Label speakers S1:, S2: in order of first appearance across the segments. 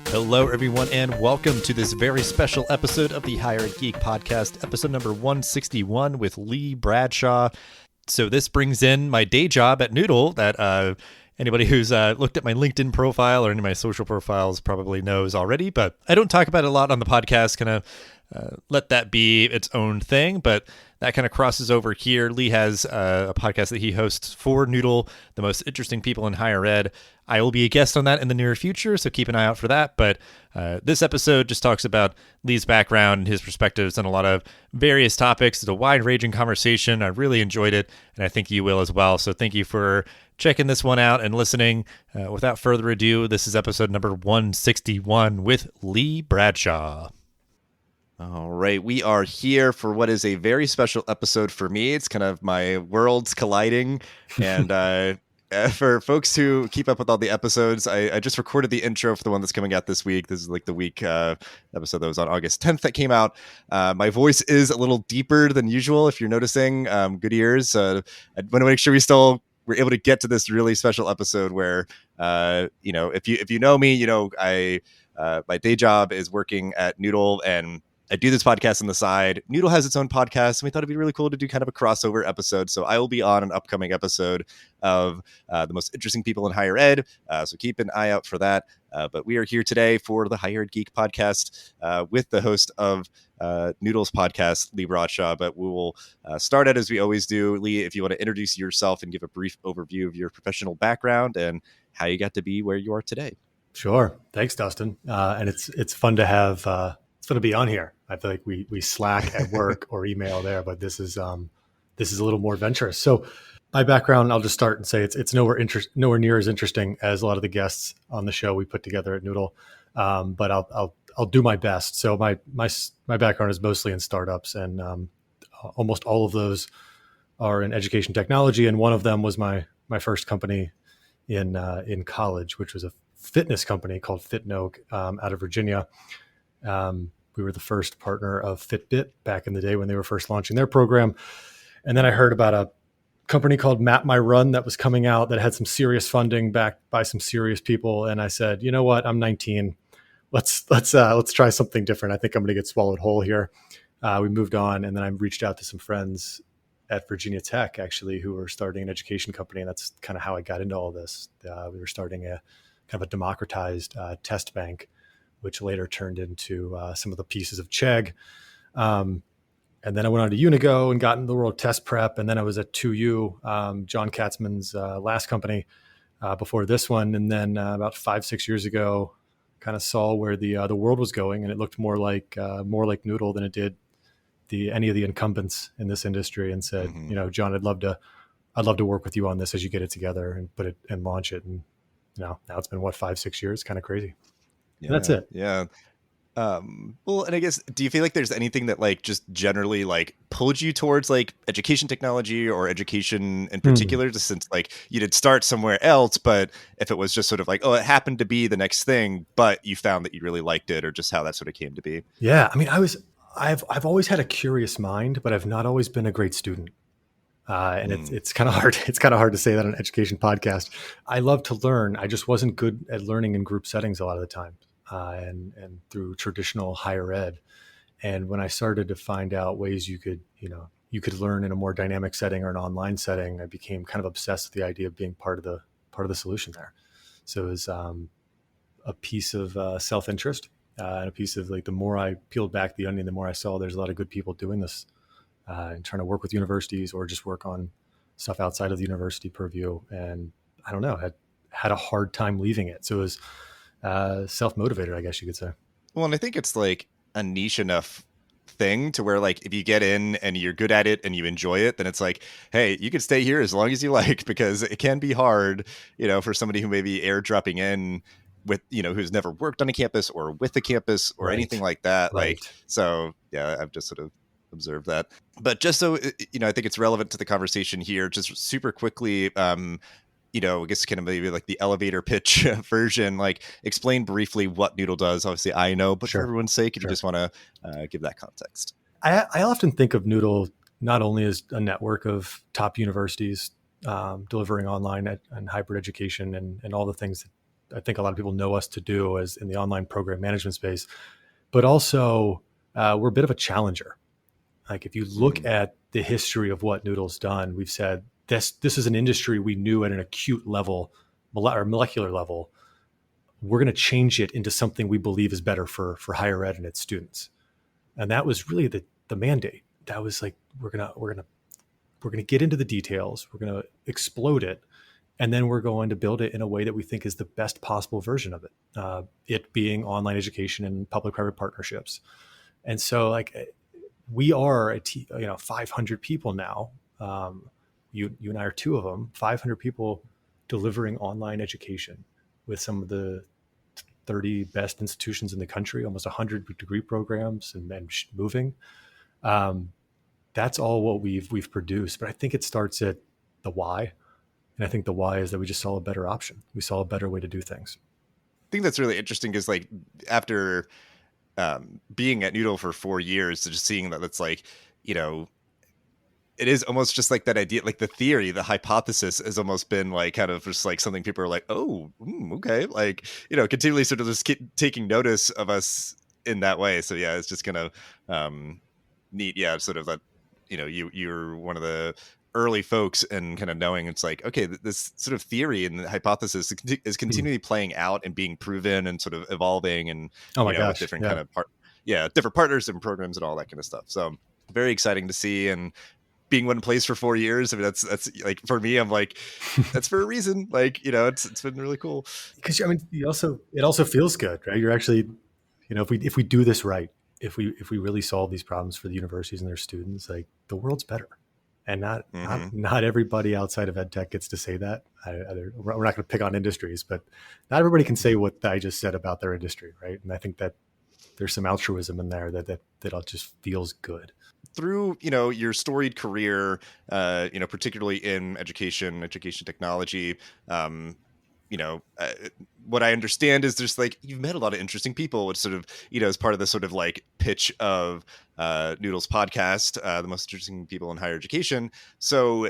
S1: Hello, everyone, and welcome to this very special episode of the Higher Ed Geek Podcast, episode number 161 with Lee Bradshaw. So this brings in my day job at Noodle that anybody who's looked at my LinkedIn profile or any of my social profiles probably knows already, but I don't talk about it a lot on the podcast, kind of let that be its own thing, but that kind of crosses over here. Lee has a podcast that he hosts for Noodle, the most interesting people in higher ed. I will be a guest on that in the near future, so keep an eye out for that. But this episode just talks about Lee's background and his perspectives on a lot of various topics. It's a wide-ranging conversation. I really enjoyed it, and I think you will as well. So thank you for checking this one out and listening. Without further ado, this is episode number 161 with Lee Bradshaw.
S2: All right, we are here for what is a very special episode for me. It's kind of my worlds colliding, and for folks who keep up with all the episodes, I just recorded the intro for the one that's coming out this week. This is like the week episode that was on August 10th that came out. My voice is a little deeper than usual, if you're noticing. Good ears. I want to make sure we're able to get to this really special episode where, if you know me, I my day job is working at Noodle, and I do this podcast on the side. Noodle has its own podcast, and we thought it'd be really cool to do kind of a crossover episode. So I will be on an upcoming episode of the most interesting people in higher ed. So keep an eye out for that. But we are here today for the Higher Ed Geek Podcast with the host of Noodle's podcast, Lee Bradshaw. But we will start out as we always do. Lee, if you want to introduce yourself and give a brief overview of your professional background and how you got to be where you are today.
S3: Sure. Thanks, Dustin. And it's fun to have. It's fun to be on here. I feel like we Slack at work or email there, but this is a little more adventurous. So my background, I'll just start and say it's nowhere near as interesting as a lot of the guests on the show we put together at Noodle. But I'll do my best. So my background is mostly in startups, and almost all of those are in education technology. And one of them was my first company in college, which was a fitness company called FitNoke out of Virginia. We were the first partner of Fitbit back in the day when they were first launching their program. And then I heard about a company called Map My Run that was coming out that had some serious funding backed by some serious people. And I said, you know what? I'm 19. Let's try something different. I think I'm going to get swallowed whole here. We moved on, and then I reached out to some friends at Virginia Tech, actually, who were starting an education company. And that's kind of how I got into all this. We were starting a kind of a democratized test bank, which later turned into some of the pieces of Chegg. And then I went on to Unigo and got into the world of test prep. And then I was at 2U, John Katzman's last company before this one. And then about 5-6 years ago, kind of saw where the world was going, and it looked more like Noodle than it did any of the incumbents in this industry, and said, John, I'd love to work with you on this as you get it together and put it and launch it. And now it's been 5-6 years, kind of crazy.
S2: Yeah,
S3: and that's it.
S2: Yeah. Well, and I guess, do you feel like there's anything that just generally pulled you towards education technology or education in particular, just since you did start somewhere else, but if it was just sort of it happened to be the next thing, but you found that you really liked it, or just how that sort of came to be?
S3: Yeah. I mean, I've always had a curious mind, but I've not always been a great student. And it's kind of hard. It's kind of hard to say that on an education podcast. I love to learn. I just wasn't good at learning in group settings a lot of the time, and through traditional higher ed. And when I started to find out ways you could learn in a more dynamic setting or an online setting, I became kind of obsessed with the idea of being part of the solution there. So it was a piece of self-interest and a piece of the more I peeled back the onion, the more I saw there's a lot of good people doing this. And trying to work with universities or just work on stuff outside of the university purview. And I don't know, had a hard time leaving it. So it was self-motivated, I guess you could say.
S2: Well, and I think it's a niche enough thing to where if you get in and you're good at it and you enjoy it, then it's hey, you can stay here as long as you like, because it can be hard, for somebody who may be airdropping in with, who's never worked on a campus or with a campus or anything like that.
S3: Right.
S2: So yeah, I've just sort of observe that. But just so I think it's relevant to the conversation here, just super quickly, I guess kind of maybe the elevator pitch version, explain briefly what Noodle does. Obviously I know, but for everyone's sake, if you just want to give that context.
S3: I often think of Noodle not only as a network of top universities delivering online and hybrid education and all the things I think a lot of people know us to do as in the online program management space, but also we're a bit of a challenger. Like if you look at the history of what Noodle's done, we've said this is an industry we knew at an acute level or molecular level. We're going to change it into something we believe is better for higher ed and its students. And that was really the mandate. That was like, we're going to get into the details. We're going to explode it. And then we're going to build it in a way that we think is the best possible version of it. It being online education and public-private partnerships. And so like we are 500 people now. You and I are two of them, 500 people delivering online education with some of the 30 best institutions in the country, almost 100 degree programs and moving. That's all what we've produced. But I think it starts at the why. And I think the why is that we just saw a better option. We saw a better way to do things.
S2: I think that's really interesting because like after being at Noodle for 4 years, so just seeing that it's like, it is almost just like that idea, like the theory, the hypothesis has almost been like kind of just like something people are like, oh, okay. Like, continually sort of just taking notice of us in that way. So yeah, it's just kind of neat. Yeah. Sort of that, you're one of the early folks and kind of knowing it's like, okay, this sort of theory and the hypothesis is continually playing out and being proven and sort of evolving and, with different kind of different partners and programs and all that kind of stuff. So very exciting to see. And being one place for 4 years, I mean, that's like, for me, I'm like, that's for a reason. Like, it's been really cool.
S3: Because I mean, it also feels good, right? You're actually, if we do this right, if we really solve these problems for the universities and their students, like the world's better. And not everybody outside of ed tech gets to say that. We're not going to pick on industries, but not everybody can say what I just said about their industry, right? And I think that there's some altruism in there that just feels good.
S2: Through your storied career, particularly in education technology, what I understand is there's like you've met a lot of interesting people, which sort of as part of the sort of like pitch of Noodle's podcast, the most interesting people in higher education. So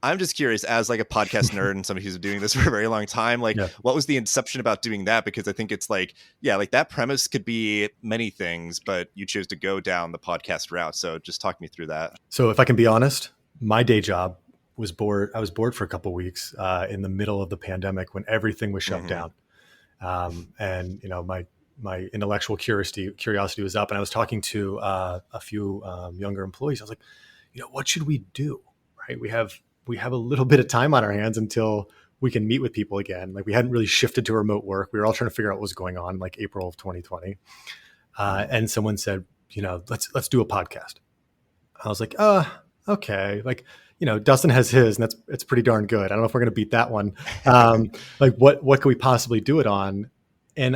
S2: I'm just curious, as like a podcast nerd and somebody who's been doing this for a very long time, like what was the inception about doing that? Because I think it's like, like that premise could be many things, but you chose to go down the podcast route. So just talk me through that.
S3: So if I can be honest, my day job was bored. I was bored for a couple of weeks in the middle of the pandemic when everything was shut down. And my intellectual curiosity was up, and I was talking to a few younger employees. I was like, what should we do? Right? We have a little bit of time on our hands until we can meet with people again. Like we hadn't really shifted to remote work. We were all trying to figure out what was going on, like April of 2020. And someone said, let's do a podcast. I was like, okay. Like, Dustin has his, and it's pretty darn good. I don't know if we're going to beat that one. Like what could we possibly do it on? And,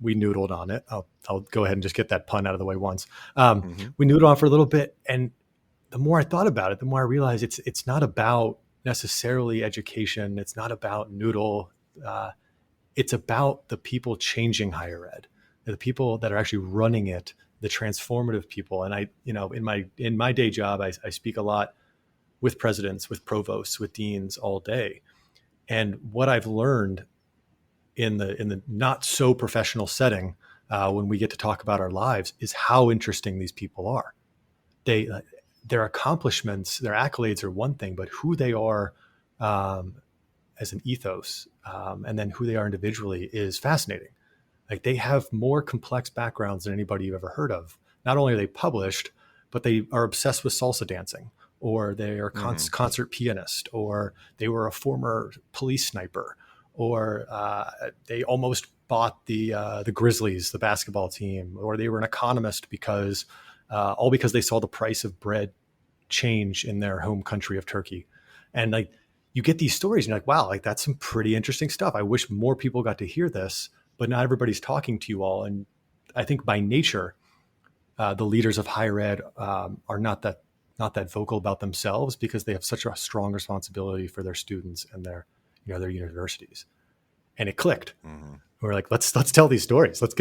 S3: we noodled on it. I'll go ahead and just get that pun out of the way once. We noodled on for a little bit, and the more I thought about it, the more I realized it's not about necessarily education. It's not about Noodle. It's about the people changing higher ed, the people that are actually running it, the transformative people. And I, in my day job, I speak a lot with presidents, with provosts, with deans all day. And what I've learned in the not so professional setting, when we get to talk about our lives, is how interesting these people are. Their accomplishments, their accolades are one thing, but who they are as an ethos, and then who they are individually is fascinating. Like they have more complex backgrounds than anybody you've ever heard of. Not only are they published, but they are obsessed with salsa dancing, or they are concert pianist, or they were a former police sniper, or they almost bought the Grizzlies, the basketball team, or they were an economist because they saw the price of bread change in their home country of Turkey. And like you get these stories and you're like, wow, like that's some pretty interesting stuff. I wish more people got to hear this, but not everybody's talking to you all. And I think by nature, the leaders of higher ed are not that vocal about themselves because they have such a strong responsibility for their students and their universities. And it clicked. We're like, let's tell these stories. Let's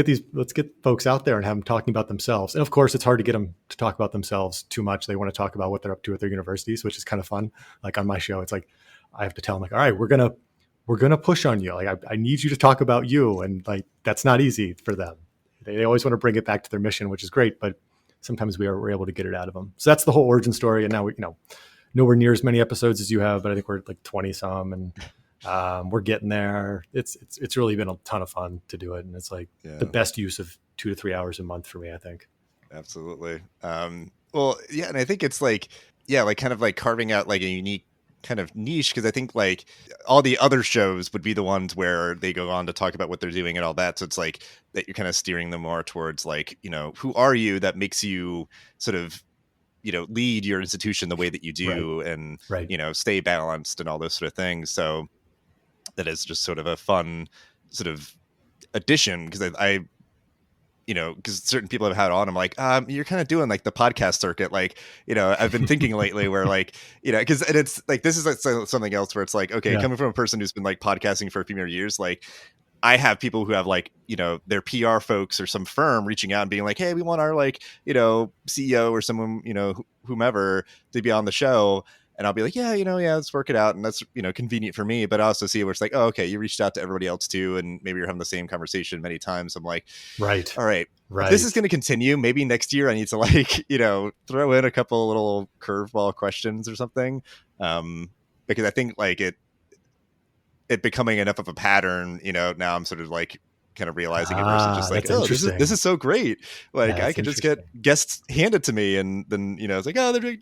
S3: get folks out there and have them talking about themselves. And of course, it's hard to get them to talk about themselves too much. They want to talk about what they're up to at their universities, which is kind of fun. Like on my show, it's like I have to tell them like, all right, we're we're going to push on you. Like, I need you to talk about you. And like, that's not easy for them. They always want to bring it back to their mission, which is great, but sometimes we're able to get it out of them. So that's the whole origin story. And now we, nowhere near as many episodes as you have, but I think we're like 20 some, and we're getting there. It's really been a ton of fun to do it. And it's like the best use of 2 to 3 hours a month for me, I think.
S2: Absolutely. Well, yeah. And I think it's like, like kind of like carving out like a unique kind of niche, because I think like all the other shows would be the ones where they go on to talk about what they're doing and all that. So it's like that you're kind of steering them more towards like, who are you that makes you sort of, lead your institution the way that you do, and stay balanced and all those sort of things. So that is just sort of a fun sort of addition, because I because certain people have had on, I'm like, you're kind of doing like the podcast circuit. Like, I've been thinking lately where like, because it's like, this is like something else where it's like, okay, coming from a person who's been like podcasting for a few more years, like I have people who have like, their PR folks or some firm reaching out and being like, hey, we want our like, CEO or someone, whomever to be on the show. And I'll be like, yeah, let's work it out. And that's, convenient for me. But I also see where it's like, oh, okay, you reached out to everybody else too. And maybe you're having the same conversation many times. I'm like,
S3: right.
S2: All right. If this is going to continue, maybe next year I need to like, throw in a couple little curveball questions or something. Because I think like it becoming enough of a pattern, now I'm sort of like kind of realizing it versus just like, oh, this is so great. Like I could just get guests handed to me, and then it's like, oh, they're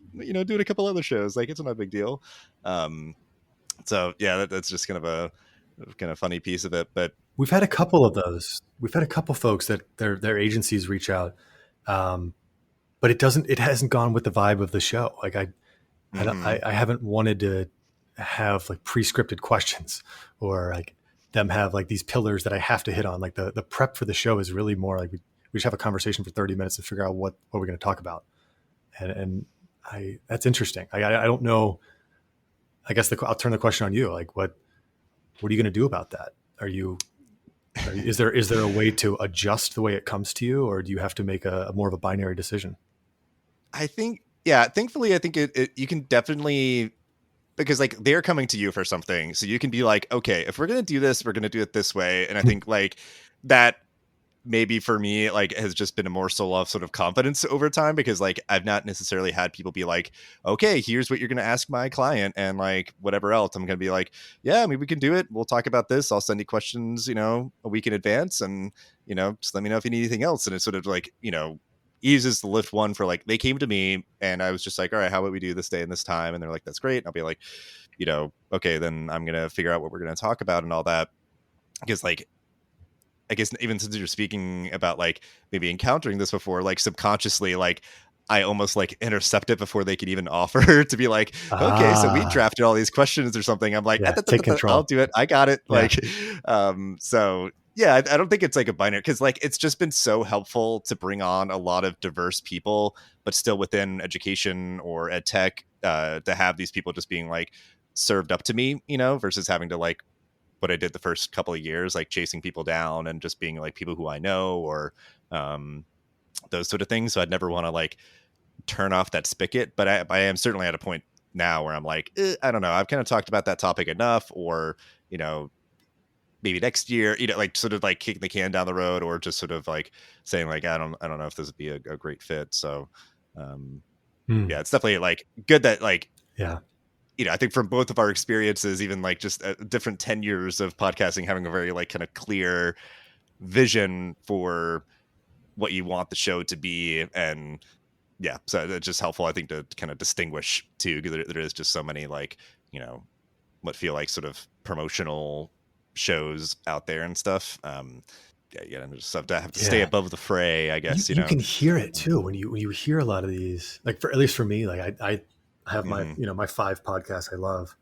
S2: doing a couple other shows. Like it's not a big deal. So yeah, that's just kind of a funny piece of it. But
S3: we've had a couple of those. We've had a couple folks that their agencies reach out, but it hasn't gone with the vibe of the show. Like I haven't wanted to have like pre-scripted questions, or like them have like these pillars that I have to hit on. Like the prep for the show is really more like we just have a conversation for 30 minutes to figure out what we're going to talk about. And that's interesting. I don't know. I guess I'll turn the question on you. Like what are you going to do about that? Is there a way to adjust the way it comes to you, or do you have to make a more of a binary decision?
S2: I think, thankfully, I think you can definitely, because like they're coming to you for something. So you can be like, okay, if we're going to do this, we're going to do it this way. And I think like that maybe for me, like has just been a more sort of confidence over time, because like I've not necessarily had people be like, okay, here's what you're going to ask my client and like whatever else. I'm going to be like, yeah, I mean, we can do it. We'll talk about this. I'll send you questions, a week in advance, and, just let me know if you need anything else. And it's sort of like, eases the lift one for like, they came to me and I was just like, all right, how about we do this day and this time? And they're like, that's great. And I'll be like, okay, then I'm going to figure out what we're going to talk about and all that. Because like, I guess even since you're speaking about like maybe encountering this before, like subconsciously, like I almost like intercept it before they could even offer to be like, okay, so we drafted all these questions or something. I'm like,
S3: take control.
S2: I'll do it. I got it. Yeah. Like, so yeah, I don't think it's like a binary, because like it's just been so helpful to bring on a lot of diverse people, but still within education or ed tech, to have these people just being like served up to me, versus having to like what I did the first couple of years, like chasing people down and just being like people who I know, or those sort of things. So I'd never want to like turn off that spigot, but I am certainly at a point now where I'm like, I don't know, I've kind of talked about that topic enough, or, maybe next year, like sort of like kicking the can down the road, or just sort of like saying like, I don't know if this would be a great fit. So yeah, it's definitely like good that like, I think from both of our experiences, even like just different tenures of podcasting, having a very like kind of clear vision for what you want the show to be. And yeah, so it's just helpful, I think, to kind of distinguish too, because there is just so many like, what feel like sort of promotional shows out there and stuff. Yeah, and just have to stay above the fray, I guess.
S3: You can hear it too when you hear a lot of these. Like at least for me, like I have my my 5 podcasts I love,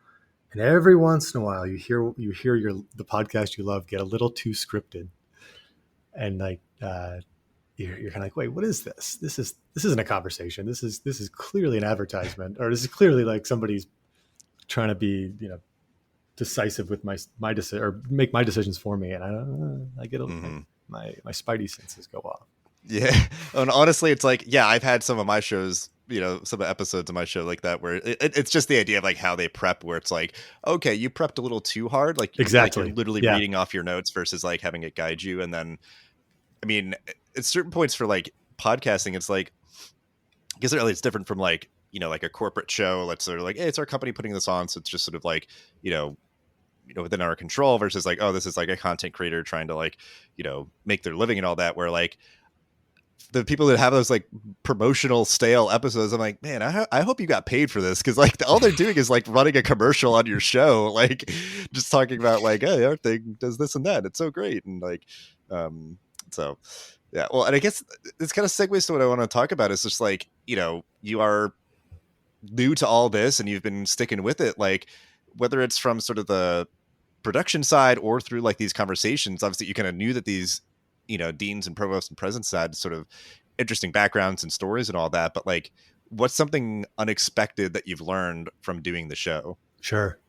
S3: and every once in a while you hear the podcast you love get a little too scripted, and like you're kind of like, wait, what is this? This isn't a conversation. This is clearly an advertisement, or this is clearly like somebody's trying to be decisive with my decision, or make my decisions for me, and I get my spidey senses go off.
S2: Yeah, and honestly, it's like, yeah, I've had some of my shows some episodes of my show like that, where it's just the idea of like how they prep, where it's like, okay, you prepped a little too hard. Like, you're
S3: Exactly.
S2: literally
S3: Yeah.
S2: reading off your notes versus like having it guide you. And then, I mean, at certain points for like podcasting, it's like, I guess it's different from like, like a corporate show. Let's sort of like, hey, it's our company putting this on. So it's just sort of like, within our control versus like, oh, this is like a content creator trying to like, make their living and all that, where like the people that have those like promotional stale episodes, I'm like, man, I hope you got paid for this. Cause like all they're doing is like running a commercial on your show, like just talking about like, hey, our thing does this and that. It's so great. And like, so yeah, well, and I guess this kind of segues to what I want to talk about is just like, you are new to all this and you've been sticking with it, like whether it's from sort of the production side or through like these conversations, obviously you kind of knew that these, deans and provosts and presidents had sort of interesting backgrounds and stories and all that. But like, what's something unexpected that you've learned from doing the show?
S3: Sure.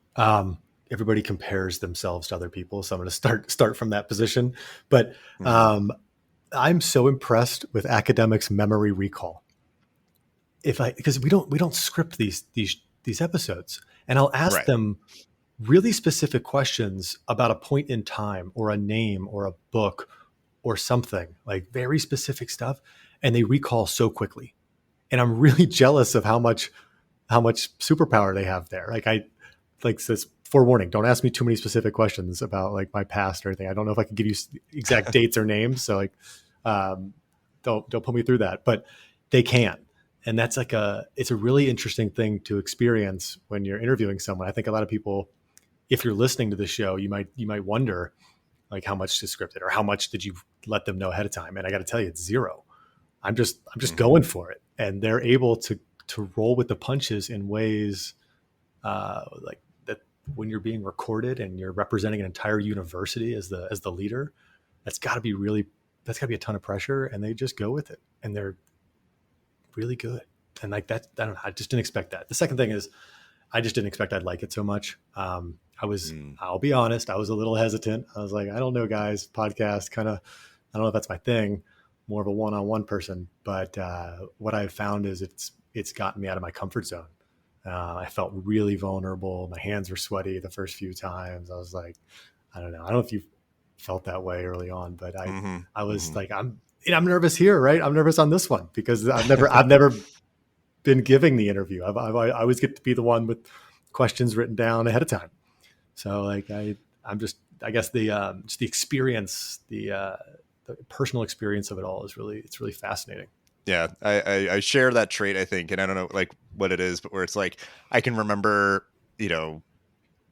S3: Everybody compares themselves to other people, so I'm going to start from that position. But I'm so impressed with academics' memory recall. Because we don't script these episodes, and I'll ask them really specific questions about a point in time or a name or a book or something, like very specific stuff, and they recall so quickly. And I'm really jealous of how much superpower they have there. Like this forewarning, don't ask me too many specific questions about like my past or anything. I don't know if I can give you exact dates or names. So like, don't put me through that, but they can. And that's like it's a really interesting thing to experience when you're interviewing someone. I think a lot of people, if you're listening to the show, you might wonder like how much is scripted or how much did you let them know ahead of time? And I got to tell you, it's zero. I'm just going for it. And they're able to roll with the punches in ways like that when you're being recorded and you're representing an entire university as the leader, that's got to be a ton of pressure, and they just go with it. And they're really good. And like that, I don't know. I just didn't expect that. The second thing is I just didn't expect I'd like it so much. I'll be honest, I was a little hesitant. I was like, I don't know, guys, podcast kind of, I don't know if that's my thing, more of a one-on-one person. But what I've found is it's gotten me out of my comfort zone. I felt really vulnerable. My hands were sweaty the first few times. I was like, I don't know if you felt that way early on, but I was like, I'm nervous here, right? I'm nervous on this one because I've never been giving the interview. I always get to be the one with questions written down ahead of time. So like I'm just, I guess just the experience, the personal experience of it all is really fascinating.
S2: Yeah, I share that trait, I think, and I don't know like what it is, but where it's like I can remember,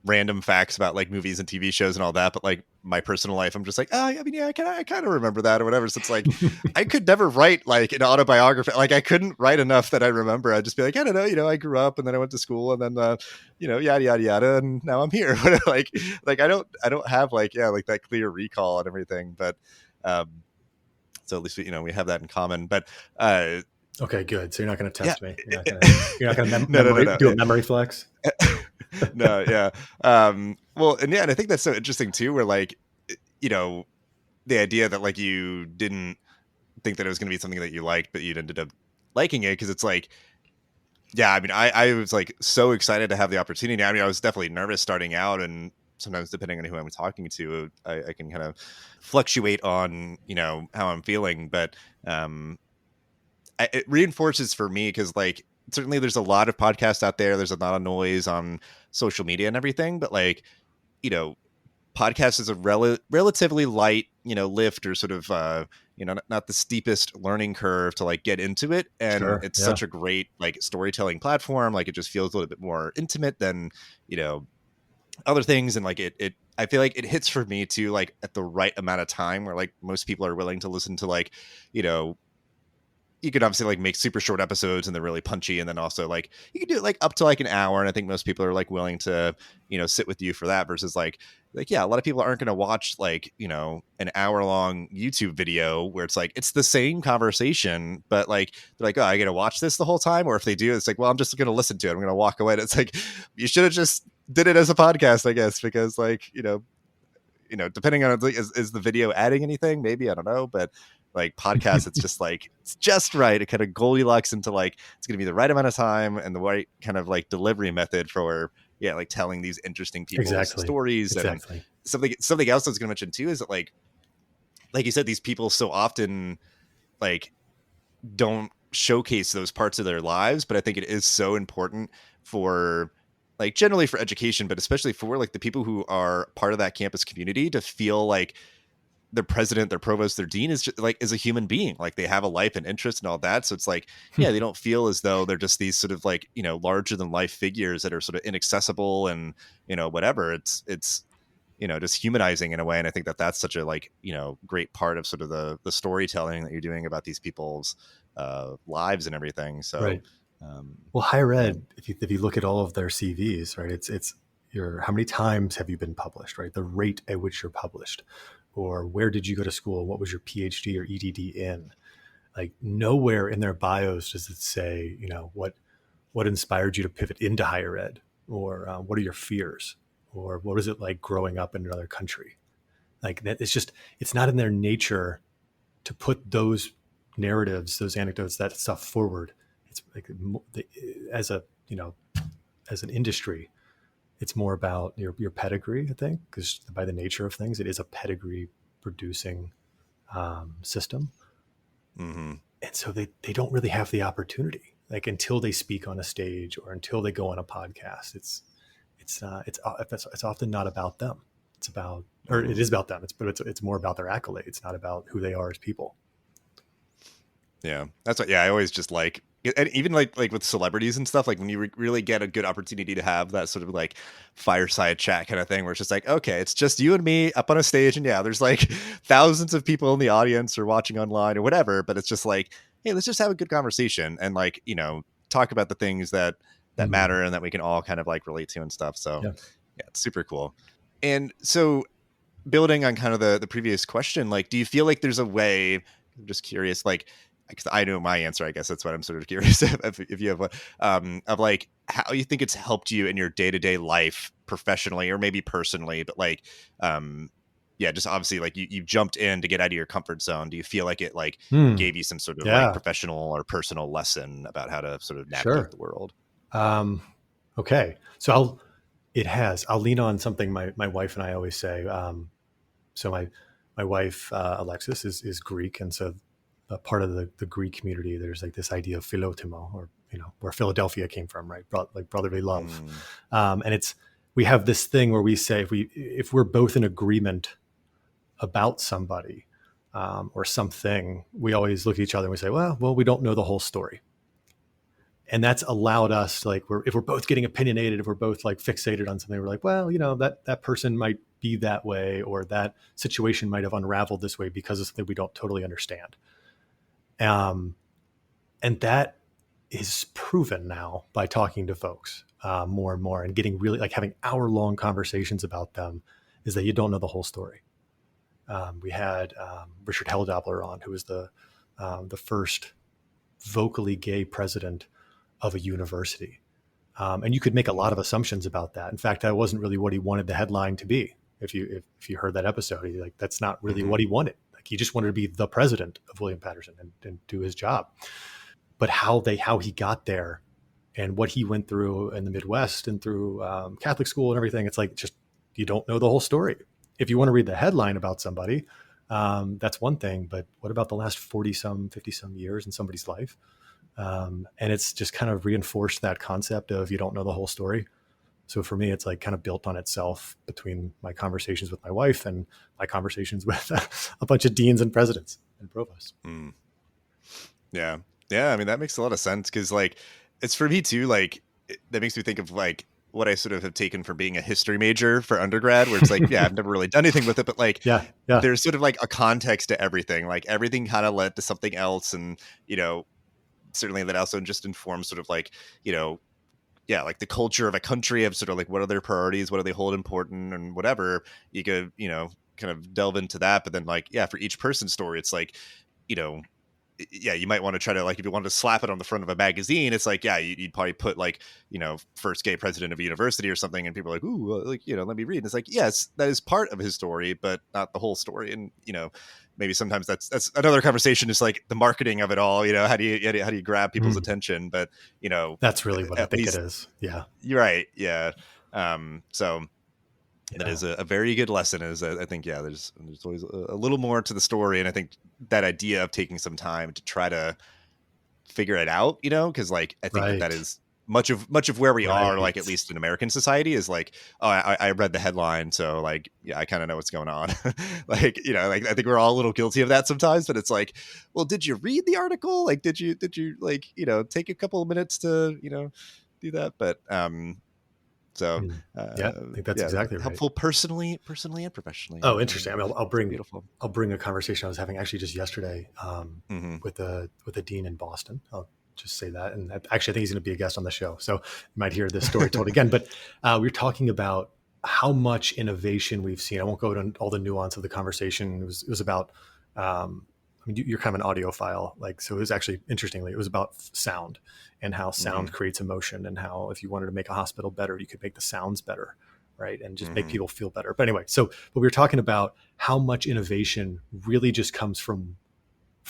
S2: random facts about like movies and TV shows and all that, but like my personal life, I'm just like, oh, I mean, yeah, I kind of remember that or whatever. So it's like I could never write like an autobiography. Like I couldn't write enough that I remember. I'd just be like, I don't know, I grew up and then I went to school and then yada yada yada, and now I'm here. like I don't have like like that clear recall and everything, but so at least we have that in common. But
S3: okay, good. So you're not going to test me. You're not going to do a memory flex.
S2: No, yeah. Well, and and I think that's so interesting too, where like, the idea that like you didn't think that it was going to be something that you liked, but you ended up liking it. Cause it's like, yeah, I mean, I was like so excited to have the opportunity. I mean, I was definitely nervous starting out, and sometimes depending on who I'm talking to, I can kind of fluctuate on, how I'm feeling, but, it reinforces for me. Cause like, certainly there's a lot of podcasts out there. There's a lot of noise on social media and everything, but like, podcast is a relatively light, lift or sort of, not the steepest learning curve to like get into it. And it's such a great like storytelling platform. Like it just feels a little bit more intimate than, other things. And like I feel like it hits for me too, like at the right amount of time where like most people are willing to listen to like, you could obviously like make super short episodes and they're really punchy. And then also like you can do it like up to like an hour. And I think most people are like willing to, sit with you for that versus like, yeah, a lot of people aren't going to watch like, an hour long YouTube video where it's like, it's the same conversation, but like, they're like, oh, I got to watch this the whole time. Or if they do, it's like, well, I'm just going to listen to it. I'm going to walk away. And it's like, you should have just did it as a podcast, I guess, because like, depending on is the video adding anything, maybe, I don't know. But Like podcasts, it's just like, it's just right. It kind of Goldilocks into like, it's going to be the right amount of time and the right kind of like delivery method for, yeah, like telling these interesting people's
S3: Exactly.
S2: stories. And something else I was going to mention too is that like you said, these people so often like don't showcase those parts of their lives, but I think it is so important for like generally for education, but especially for like the people who are part of that campus community to feel like their president, their provost, their dean is just like is a human being. Like they have a life and interest and all that. So it's like, yeah, they don't feel as though they're just these sort of like, you know, larger than life figures that are sort of inaccessible and, you know, whatever. It's you know, just humanizing in a way. And I think that that's such a like, you know, great part of sort of the storytelling that you're doing about these people's lives and everything. So,
S3: right. Well, higher
S2: yeah.
S3: ed, if you look at all of their CVs, right, it's your, how many times have you been published, right? The rate at which you're published, or where did you go to school? What was your PhD or EDD in? Like nowhere in their bios does it say, you know, what inspired you to pivot into higher ed, or what are your fears, or what was it like growing up in another country? Like that, it's just, it's not in their nature to put those narratives, those anecdotes, that stuff forward. It's like as a, you know, as an industry, it's more about your pedigree, I think, because by the nature of things, it is a pedigree producing system.
S2: Mm-hmm.
S3: And so they don't really have the opportunity, like until they speak on a stage or until they go on a podcast. It's often not about them. It's about, or it is about them. It's more about their accolades, not about who they are as people.
S2: Yeah, that's what. Yeah, I always just like, and even like with celebrities and stuff. Like when you really get a good opportunity to have that sort of like fireside chat kind of thing, where it's just like, okay, it's just you and me up on a stage, and yeah, there's like thousands of people in the audience or watching online or whatever. But it's just like, hey, let's just have a good conversation and like, you know, talk about the things that matter and that we can all kind of like relate to and stuff. So yeah, it's super cool. And so building on kind of the previous question, like, do you feel like there's a way? I'm just curious, like, because I know my answer, I guess that's what I'm sort of curious if you have one, of like how you think it's helped you in your day-to-day life professionally or maybe personally, but like, yeah, just obviously like you jumped in to get out of your comfort zone. Do you feel like it like gave you some sort of like professional or personal lesson about how to sort of navigate the world?
S3: Okay. So I'll lean on something my wife and I always say. So my wife, Alexis is Greek. And so part of the Greek community, there's like this idea of philotimo, or, you know, where Philadelphia came from, right? Like brotherly love. And we have this thing where we say, if we're both in agreement about somebody, or something, we always look at each other and we say, well, we don't know the whole story. And that's allowed us, like, if we're both getting opinionated, if we're both like fixated on something, we're like, well, you know, that person might be that way, or that situation might have unraveled this way because of something we don't totally understand. And that is proven now by talking to folks more and more, and getting really like having hour-long conversations about them, is that you don't know the whole story. We had Richard Helldoppler on, who was the first vocally gay president of a university. And you could make a lot of assumptions about that. In fact, that wasn't really what he wanted the headline to be. If you heard that episode, he's like, that's not really what he wanted. Like, he just wanted to be the president of William Patterson and do his job. But how he got there and what he went through in the Midwest and through Catholic school and everything, it's like, just, you don't know the whole story. If you want to read the headline about somebody, that's one thing, but what about the last 50 some years in somebody's life? And it's just kind of reinforced that concept of you don't know the whole story. So for me, it's like kind of built on itself between my conversations with my wife and my conversations with a bunch of deans and presidents and provosts.
S2: Yeah. Yeah. I mean, that makes a lot of sense, because like, it's for me too, like that makes me think of like what I sort of have taken from being a history major for undergrad, where it's like, yeah, I've never really done anything with it, but like, there's sort of like a context to everything. Like everything kind of led to something else. And, you know, certainly that also just informs sort of like, you know, yeah, like the culture of a country, of sort of like what are their priorities, what do they hold important, and whatever. You could, you know, kind of delve into that. But then like, yeah, for each person's story, it's like, you know, yeah, you might want to try to, like, if you wanted to slap it on the front of a magazine, it's like, yeah, you'd probably put like, first gay president of a university or something, and people are like, ooh, like, let me read. And it's like, yes, that is part of his story, but not the whole story. And maybe sometimes that's another conversation, is like the marketing of it all. How do you grab people's attention? But
S3: That's really what I
S2: at
S3: think
S2: least
S3: it is. Yeah,
S2: you're right. Yeah. So that
S3: yeah.
S2: is a very good lesson. Is I think, yeah, there's always a little more to the story, and I think that idea of taking some time to try to figure it out, because like I think that
S3: Right.
S2: is much of where we are, like, at
S3: Right.
S2: least in American society, is like, oh, I read the headline, so like, yeah, I kind of know what's going on. Like, like I think we're all a little guilty of that sometimes, but it's like, well, did you read the article? Like, did you like, take a couple of minutes to do that? But so
S3: Yeah, I think that's
S2: yeah,
S3: exactly right.
S2: helpful personally and professionally.
S3: Oh, interesting. I mean,
S2: It's beautiful.
S3: I'll bring a conversation I was having actually just yesterday
S2: Hmm.
S3: with a dean in Boston. I'll just say that, and actually, I think he's going to be a guest on the show, so you might hear this story told again. But we were talking about how much innovation we've seen. I won't go into all the nuance of the conversation. It was about. I mean, you're kind of an audiophile, like, so it was actually, interestingly, it was about sound and how
S2: Hmm.
S3: sound creates emotion, and how if you wanted to make a hospital better, you could make the sounds better, right, and just make
S2: Hmm.
S3: people feel better. But anyway, but we were talking about how much innovation really just comes from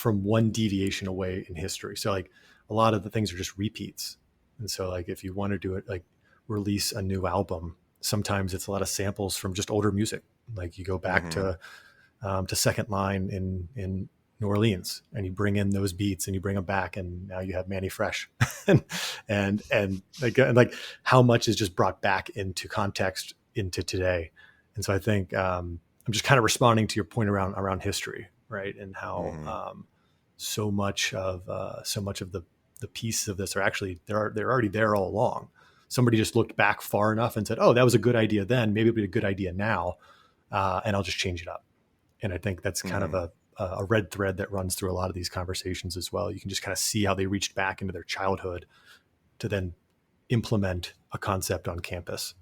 S3: one deviation away in history. So like a lot of the things are just repeats, and so like if you want to do it, like release a new album, sometimes it's a lot of samples from just older music. Like you go back
S2: Hmm.
S3: to Second Line in New Orleans, and you bring in those beats and you bring them back, and now you have Manny Fresh, and like how much is just brought back into context into today. And so I think I'm just kind of responding to your point around history, right, and how
S2: Hmm.
S3: so much of the pieces of this are actually they're already there all along. Somebody just looked back far enough and said, "Oh, that was a good idea then. Maybe it'll be a good idea now, and I'll just change it up." And I think that's kind of
S2: Hmm.
S3: a red thread that runs through a lot of these conversations as well. You can just kind of see how they reached back into their childhood to then implement a concept on campus.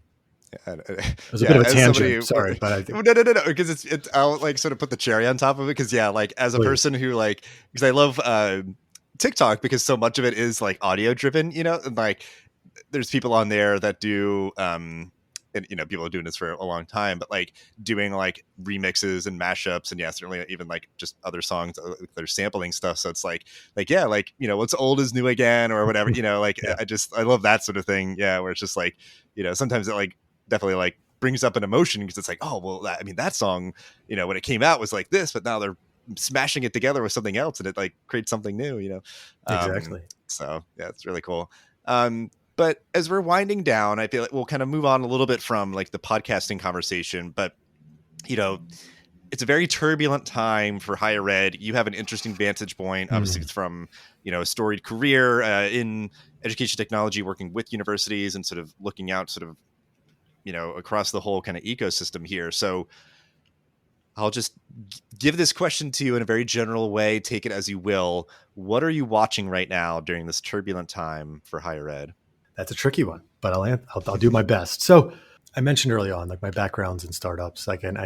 S2: Yeah,
S3: It was a bit
S2: yeah,
S3: of a
S2: as somebody
S3: tangent, sorry, but I
S2: no,
S3: think
S2: no, because it's I'll like sort of put the cherry on top of it, because yeah, like as a
S3: please.
S2: person who, like, because I love TikTok, because so much of it is like audio driven, and like there's people on there that do and people are doing this for a long time, but like doing like remixes and mashups, and yeah, certainly even like just other songs, they're sampling stuff. So it's like, yeah, like, what's old is new again, or whatever, like
S3: Yeah,
S2: I love that sort of thing. Yeah, where it's just like, sometimes it like definitely like brings up an emotion, because it's like, oh well, I mean, that song, when it came out was like this, but now they're smashing it together with something else, and it like creates something new.
S3: exactly.
S2: So yeah, it's really cool. But as we're winding down, I feel like we'll kind of move on a little bit from like the podcasting conversation, but you know, it's a very turbulent time for higher ed. You have an interesting vantage point. Obviously,
S3: Mm.
S2: it's from, a storied career in education technology, working with universities and sort of looking out sort of, across the whole kind of ecosystem here. So I'll just give this question to you in a very general way. Take it as you will. What are you watching right now during this turbulent time for higher ed?
S3: That's a tricky one, but I'll do my best. So I mentioned early on, like my background's in startups, like, and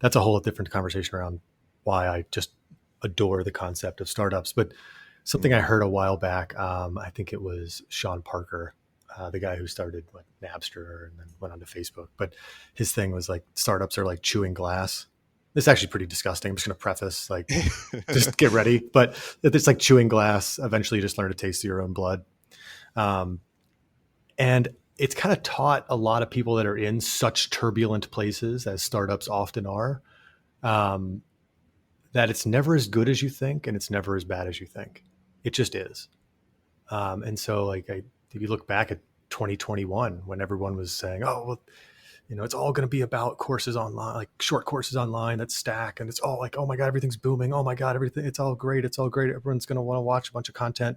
S3: that's a whole different conversation around why I just adore the concept of startups. But something I
S2: Mm-hmm.
S3: heard a while back, I think it was Sean Parker, the guy who started like Napster and then went on to Facebook. But his thing was like startups are like chewing glass. This is actually pretty disgusting. I'm just going to preface, like, just get ready. But it's like chewing glass. Eventually, you just learn to taste your own blood. Um, and it's kind of taught a lot of people that are in such turbulent places, as startups often are, um, that it's never as good as you think and it's never as bad as you think. It just is. And so, like, if you look back at 2021, when everyone was saying, "Oh, well, it's all going to be about courses online, like short courses online that stack, and it's all like, oh my god, everything's booming. Oh my god, everything, it's all great. It's all great. Everyone's going to want to watch a bunch of content."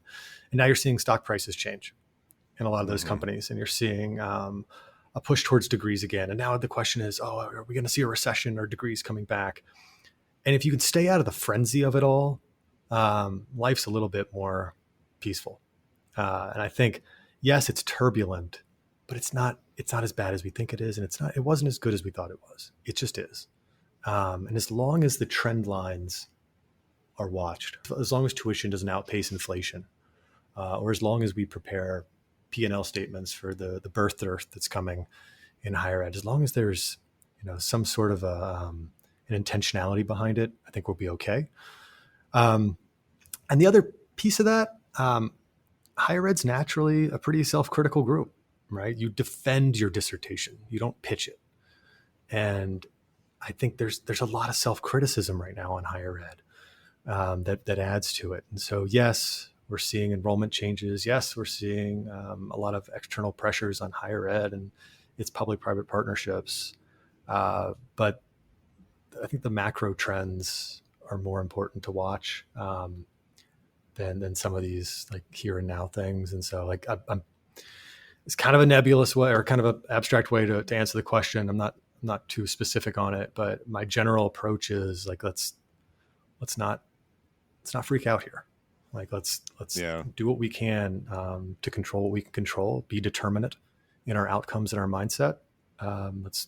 S3: And now you're seeing stock prices change in a lot of those
S2: Mm-hmm.
S3: companies, and you're seeing a push towards degrees again. And now the question is, oh, are we going to see a recession or degrees coming back? And if you can stay out of the frenzy of it all, life's a little bit more peaceful. And I think, yes, it's turbulent, but it's not as bad as we think it is, and it wasn't as good as we thought it was. It just is. And as long as the trend lines are watched. As long as tuition doesn't outpace inflation, or as long as we prepare P&L statements for the birth dearth that's coming in higher ed, as long as there's some sort of an intentionality behind it, I think we'll be okay. And the other piece of that, higher ed's naturally a pretty self-critical group, right? You defend your dissertation, you don't pitch it. And I think there's a lot of self-criticism right now on higher ed that adds to it. And so, yes, we're seeing enrollment changes. Yes, we're seeing a lot of external pressures on higher ed and its public-private partnerships. But I think the macro trends are more important to watch than some of these like here and now things. And so, like, it's kind of a nebulous way or kind of an abstract way to answer the question. I'm not too specific on it, but my general approach is like, let's not freak out here. Like, let's do what we can to control what we can control, be determinate in our outcomes and our mindset. Let's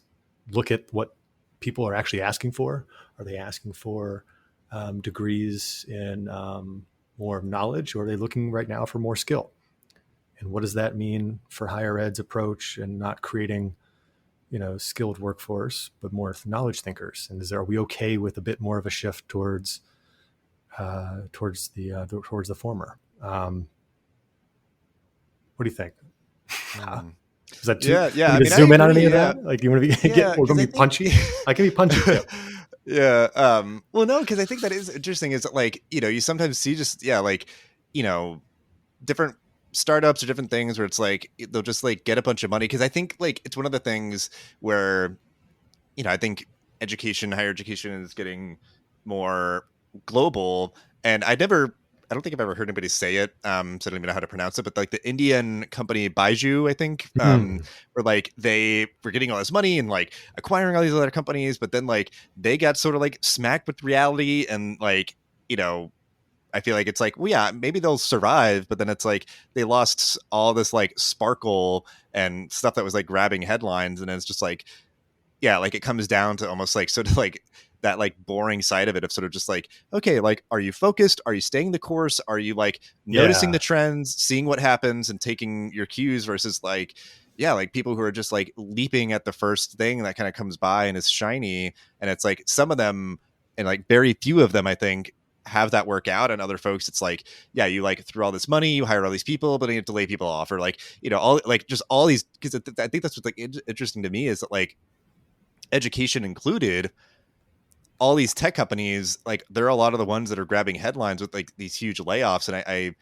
S3: look at what people are actually asking for. Are they asking for degrees in more knowledge, or are they looking right now for more skill? And what does that mean for higher ed's approach and not creating, skilled workforce, but more knowledge thinkers? And are we okay with a bit more of a shift towards the former? What do you think? Is that too?
S2: Yeah.
S3: I mean, zoom in on any of that? Like, you want to be? We're going to be punchy. I can be punchy too.
S2: Yeah. Well, no, because I think that is interesting. Is like, you sometimes see just different startups or different things where it's like they'll just like get a bunch of money. Because I think like it's one of the things where I think higher education is getting more global, and I don't think I've ever heard anybody say it, so I don't even know how to pronounce it, but like the Indian company Baiju, I think, where like they were getting all this money and like acquiring all these other companies, but then like they got sort of like smacked with reality, and like, I feel like it's like, well, yeah, maybe they'll survive, but then it's like they lost all this like sparkle and stuff that was like grabbing headlines, and it's just like, yeah, like it comes down to almost like sort of like that like boring side of it of sort of just like, okay, like, are you focused? Are you staying the course? Are you like noticing the trends, seeing what happens and taking your cues versus like, yeah, like people who are just like leaping at the first thing that kind of comes by and is shiny. And it's like some of them, and like very few of them, I think, have that work out, and other folks it's like, yeah, you like threw all this money, you hire all these people, but then you have to lay people off, or like, all like just all these, because I think that's what's like interesting to me is that like education included, all these tech companies, like they're a lot of the ones that are grabbing headlines with like these huge layoffs. And I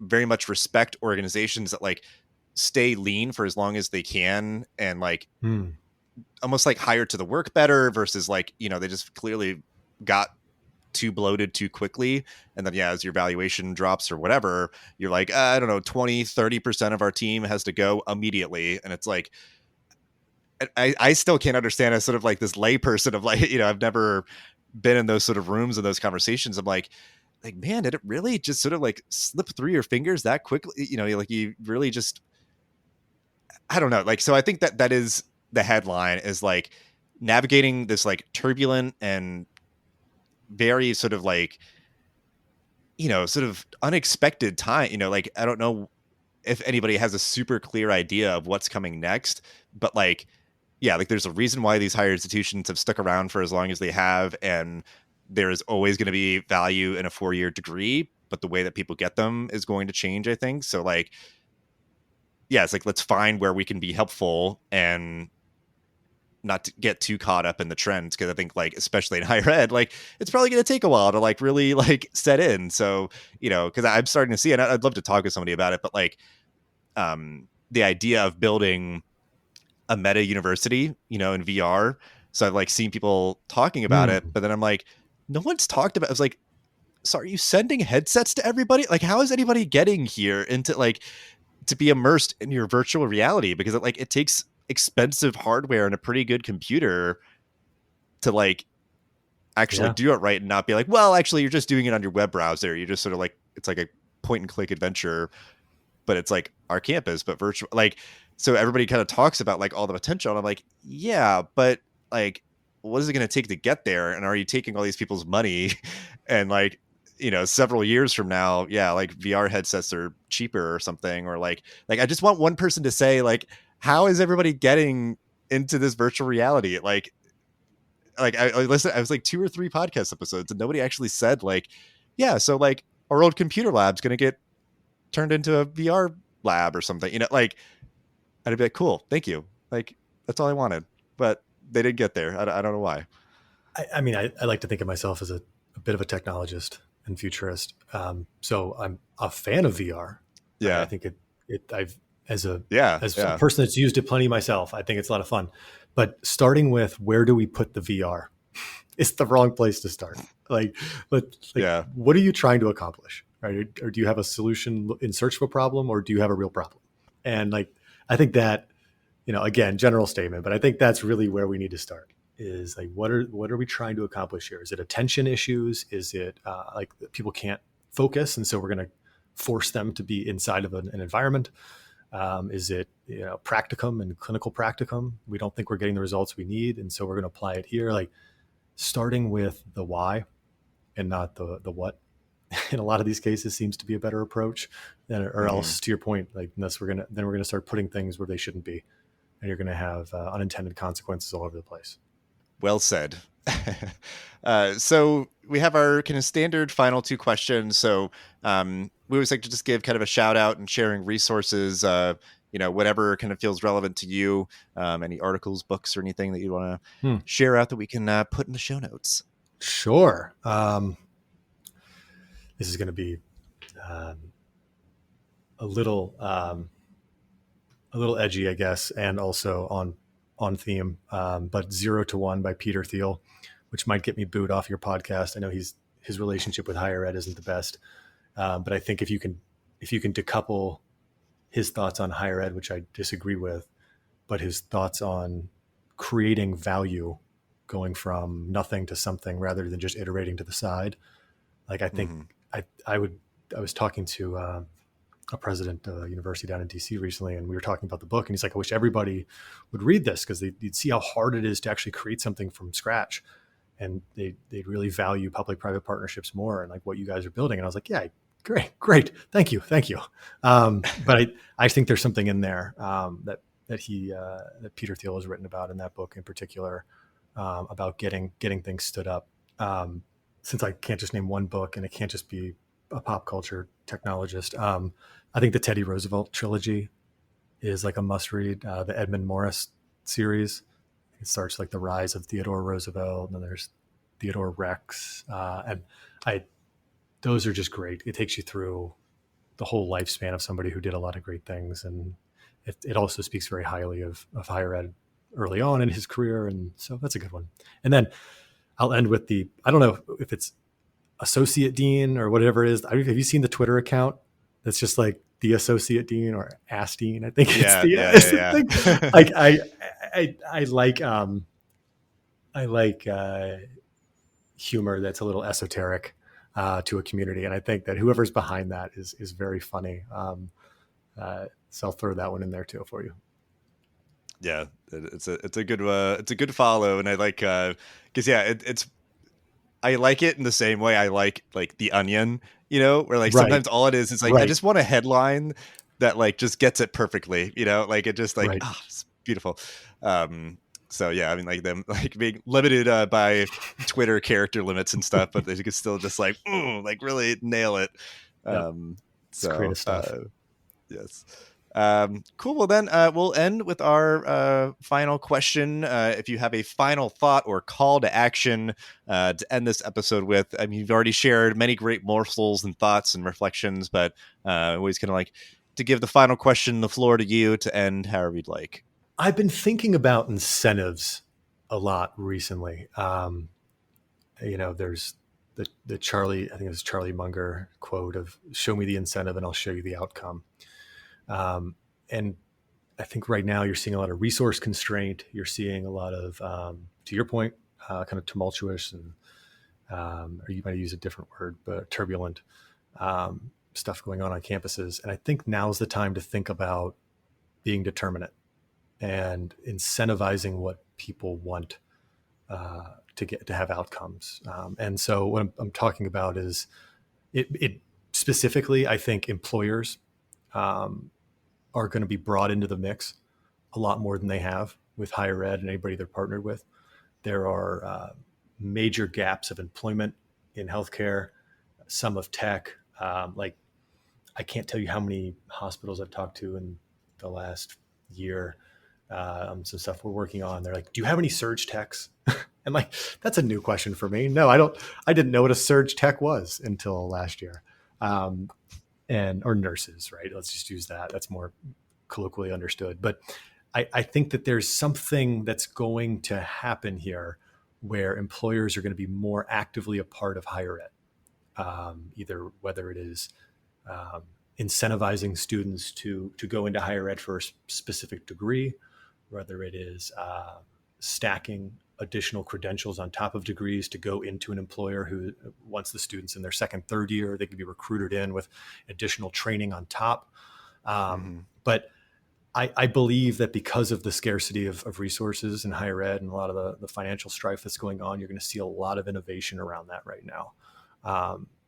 S2: very much respect organizations that like stay lean for as long as they can, and like almost like hire to the work better versus like, they just clearly got too bloated too quickly. And then, yeah, as your valuation drops or whatever, you're like, I don't know, 20-30% of our team has to go immediately. And it's like, I still can't understand as sort of like this layperson of like, I've never been in those sort of rooms and those conversations. I'm like, man, did it really just sort of like slip through your fingers that quickly? Like you really just, I don't know. Like, so I think that is the headline, is like navigating this like turbulent and very sort of like, sort of unexpected time, like, I don't know if anybody has a super clear idea of what's coming next, but like, yeah, like there's a reason why these higher institutions have stuck around for as long as they have. And there is always going to be value in a 4-year degree, but the way that people get them is going to change, I think. So like, yeah, it's like, let's find where we can be helpful and not to get too caught up in the trends. Cause I think like, especially in higher ed, like it's probably going to take a while to like really like set in. So, cause I'm starting to see, and I'd love to talk with somebody about it, but like, the idea of building a meta university, in VR. So I've like seen people talking about it, but then I'm like, no one's talked about, I was like, so are you sending headsets to everybody? Like, how is anybody getting here into like, to be immersed in your virtual reality? Because it takes expensive hardware and a pretty good computer to like actually do it right, and not be like, well, actually you're just doing it on your web browser. You're just sort of like, it's like a point and click adventure, but it's like our campus, but virtual. Like, so everybody kind of talks about like all the potential. And I'm like, yeah, but like, what is it going to take to get there? And are you taking all these people's money? And like, several years from now, yeah, like VR headsets are cheaper or something, or like I just want one person to say like, how is everybody getting into this virtual reality? I listened, I was like 2 or 3 podcast episodes and nobody actually said like, yeah, so like our old computer lab's going to get turned into a VR lab or something, like I'd be like, cool, thank you. Like, that's all I wanted, but they didn't get there. I don't know why.
S3: I mean, I like to think of myself as a bit of a technologist and futurist. So I'm a fan of VR.
S2: Yeah.
S3: I think I've, as a
S2: a
S3: person that's used it plenty myself, I think it's a lot of fun. But starting with where do we put the VR? It's the wrong place to start. What are you trying to accomplish? Right? Or do you have a solution in search of a problem, or do you have a real problem? And like, I think that, again, general statement, but I think that's really where we need to start. Is like, what are we trying to accomplish here? Is it attention issues? Is it like people can't focus, and so we're going to force them to be inside of an environment? Is it practicum and clinical practicum? We don't think we're getting the results we need, and so we're going to apply it here. Like, starting with the why and not the what. In a lot of these cases, seems to be a better approach. Or else, to your point, like unless we're gonna start putting things where they shouldn't be, and you're going to have unintended consequences all over the place.
S2: Well said. So we have our kind of standard final 2 questions. So we always like to just give kind of a shout out and sharing resources, whatever kind of feels relevant to you, any articles, books, or anything that you want to share out that we can put in the show notes.
S3: Sure. This is going to be a little edgy, I guess, and also on theme, but 0 to 1 by Peter Thiel, which might get me booed off your podcast. I know his relationship with higher ed isn't the best, but I think if you can decouple his thoughts on higher ed, which I disagree with, but his thoughts on creating value, going from nothing to something rather than just iterating to the side. Like, I think I was talking to a president of a university down in DC recently, and we were talking about the book, and he's like, I wish everybody would read this because they'd see how hard it is to actually create something from scratch, and they'd really value public-private partnerships more, and like what you guys are building. And I was like, yeah, great, thank you. But I think there's something in there that Peter Thiel has written about in that book in particular, about getting things stood up. Since I can't just name one book and it can't just be a pop culture technologist, I think the Teddy Roosevelt trilogy is like a must read. The Edmund Morris series, it starts like the rise of Theodore Roosevelt, and then there's Theodore Rex, and those are just great. It takes you through the whole lifespan of somebody who did a lot of great things, and it also speaks very highly of higher ed early on in his career, and so that's a good one. And then I'll end with I don't know if it's associate dean or whatever it is. Have you seen the Twitter account that's just like the associate dean or ass dean? I think thing. Like I like humor that's a little esoteric to a community, and I think that whoever's behind that is very funny. So I'll throw that one in there too for you.
S2: Yeah, it's a good follow, and I like because I like it in the same way I like The Onion, where like sometimes all it is like I just want a headline that like just gets it perfectly, like it just like it's beautiful. So yeah, I mean like them like being limited by Twitter character limits and stuff, but they can still just like really nail it.
S3: It's creative stuff.
S2: Yes. Cool. Well, then we'll end with our final question. If you have a final thought or call to action to end this episode with, I mean, you've already shared many great morsels and thoughts and reflections, but always kind of like to give the final question, the floor to you to end however you'd like.
S3: I've been thinking about incentives a lot recently. There's the Charlie, I think it was Charlie Munger quote of "Show me the incentive and I'll show you the outcome." And I think right now you're seeing a lot of resource constraint. You're seeing a lot of, to your point, kind of tumultuous and, or you might use a different word, but turbulent stuff going on campuses. And I think now's the time to think about being determinate and incentivizing what people want to have outcomes. And so what I'm talking about is it specifically, I think employers are going to be brought into the mix a lot more than they have with higher ed and anybody they're partnered with. There are major gaps of employment in healthcare, some of tech. Like I can't tell you how many hospitals I've talked to in the last year. Some stuff we're working on. They're like, "Do you have any surge techs?" And like, that's a new question for me. No, I don't. I didn't know what a surge tech was until last year, or nurses, right? Let's just use that. That's more colloquially understood. But I think that there's something that's going to happen here where employers are going to be more actively a part of higher ed, either whether it is incentivizing students to go into higher ed for a specific degree, whether it is stacking additional credentials on top of degrees to go into an employer who wants the students in their second, third year, they can be recruited in with additional training on top. But I believe that because of the scarcity of resources in higher ed and a lot of the financial strife that's going on, you're going to see a lot of innovation around that right now.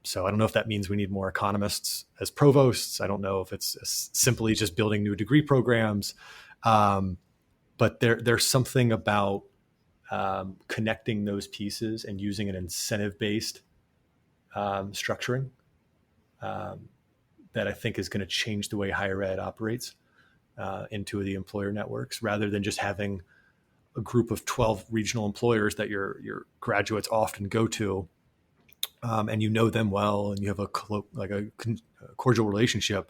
S3: So I don't know if that means we need more economists as provosts. I don't know if it's simply just building new degree programs. But there's something about connecting those pieces and using an incentive-based structuring that I think is going to change the way higher ed operates into the employer networks, rather than just having a group of 12 regional employers that your graduates often go to, and you know them well, and you have a cordial relationship.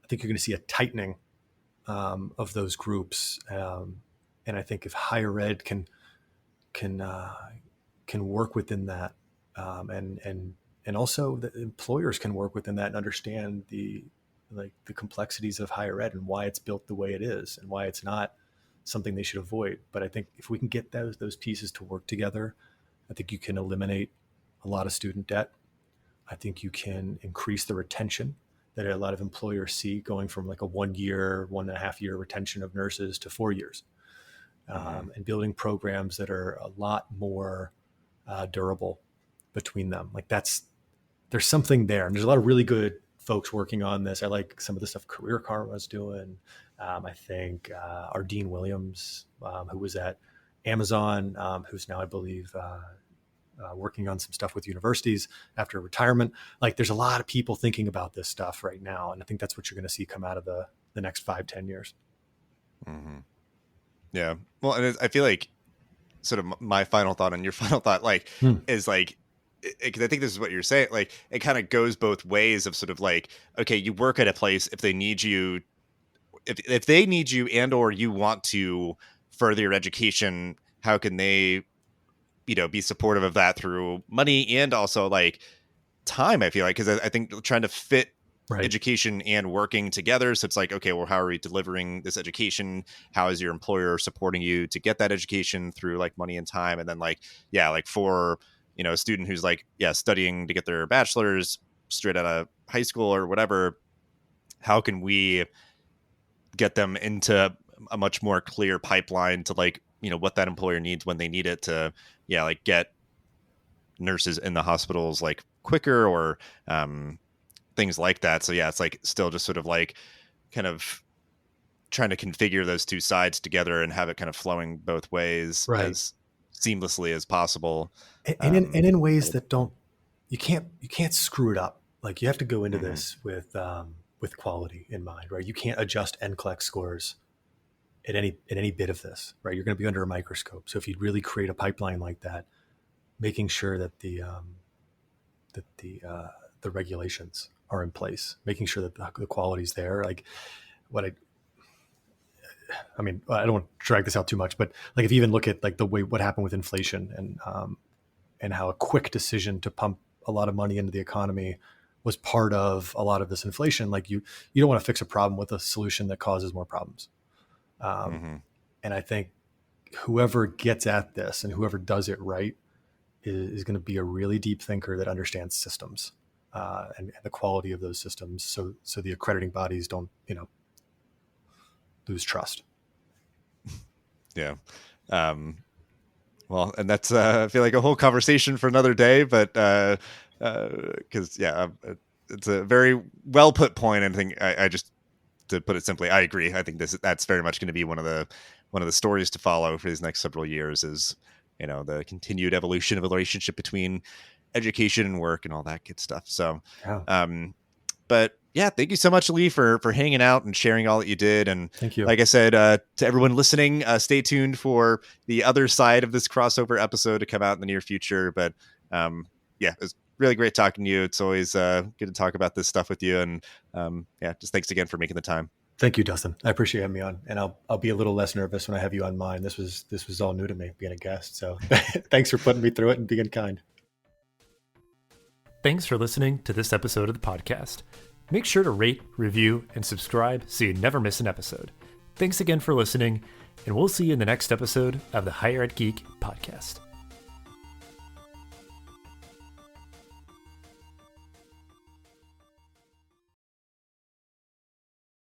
S3: I think you're going to see a tightening of those groups, and I think if higher ed can work within that, and also the employers can work within that and understand the complexities of higher ed and why it's built the way it is and why it's not something they should avoid. But I think if we can get those pieces to work together, I think you can eliminate a lot of student debt. I think you can increase the retention that a lot of employers see, going from like a 1 year, 1.5 year retention of nurses to 4 years, and building programs that are a lot more durable between them. Like there's something there. And there's a lot of really good folks working on this. I like some of the stuff Career Karma is doing. I think our Dean Williams, who was at Amazon, who's now, I believe, working on some stuff with universities after retirement. Like there's a lot of people thinking about this stuff right now. And I think that's what you're going to see come out of the next 5-10 years.
S2: Mm-hmm. Yeah. Well, and I feel like sort of my final thought on your final thought, is like, because I think this is what you're saying, like it kind of goes both ways of sort of like, okay, you work at a place, if they need you, if they need you and or you want to further your education, how can they, be supportive of that through money and also like time? I feel like, because I think trying to fit education and working together. So it's like, okay, well, how are we delivering this education? How is your employer supporting you to get that education through like money and time? And then like, yeah, like for, a student who's like, studying to get their bachelor's straight out of high school or whatever, how can we get them into a much more clear pipeline to like, what that employer needs when they need it to, like get nurses in the hospitals like quicker or things like that. So it's like still just sort of like kind of trying to configure those two sides together and have it kind of flowing both ways as seamlessly as possible.
S3: And in ways that you can't screw it up. Like you have to go into this with quality in mind, right? You can't adjust NCLEX scores at any bit of this, right? You're going to be under a microscope. So if you really create a pipeline like that, making sure that the regulations are in place, making sure that the quality's there. Like I mean, I don't want to drag this out too much, but like if you even look at like the way what happened with inflation and how a quick decision to pump a lot of money into the economy was part of a lot of this inflation. Like you don't want to fix a problem with a solution that causes more problems. And I think whoever gets at this and whoever does it right is going to be a really deep thinker that understands systems and the quality of those systems. So the accrediting bodies don't, lose trust.
S2: Yeah. Well, and that's I feel like a whole conversation for another day, but because it's a very well put point. And I think I just, to put it simply, I agree. I think that's very much going to be one of the stories to follow for these next several years, is the continued evolution of a relationship between education and work and all that good stuff. So, but yeah, thank you so much, Lee, for hanging out and sharing all that you did. And
S3: thank you.
S2: Like I said, to everyone listening, stay tuned for the other side of this crossover episode to come out in the near future. But it was really great talking to you. It's always good to talk about this stuff with you. And just thanks again for making the time.
S3: Thank you, Dustin. I appreciate having me on, and I'll be a little less nervous when I have you on mine. This was all new to me, being a guest. So thanks for putting me through it and being kind.
S1: Thanks for listening to this episode of the podcast. Make sure to rate, review, and subscribe so you never miss an episode. Thanks again for listening, and we'll see you in the next episode of the Higher Ed Geek podcast.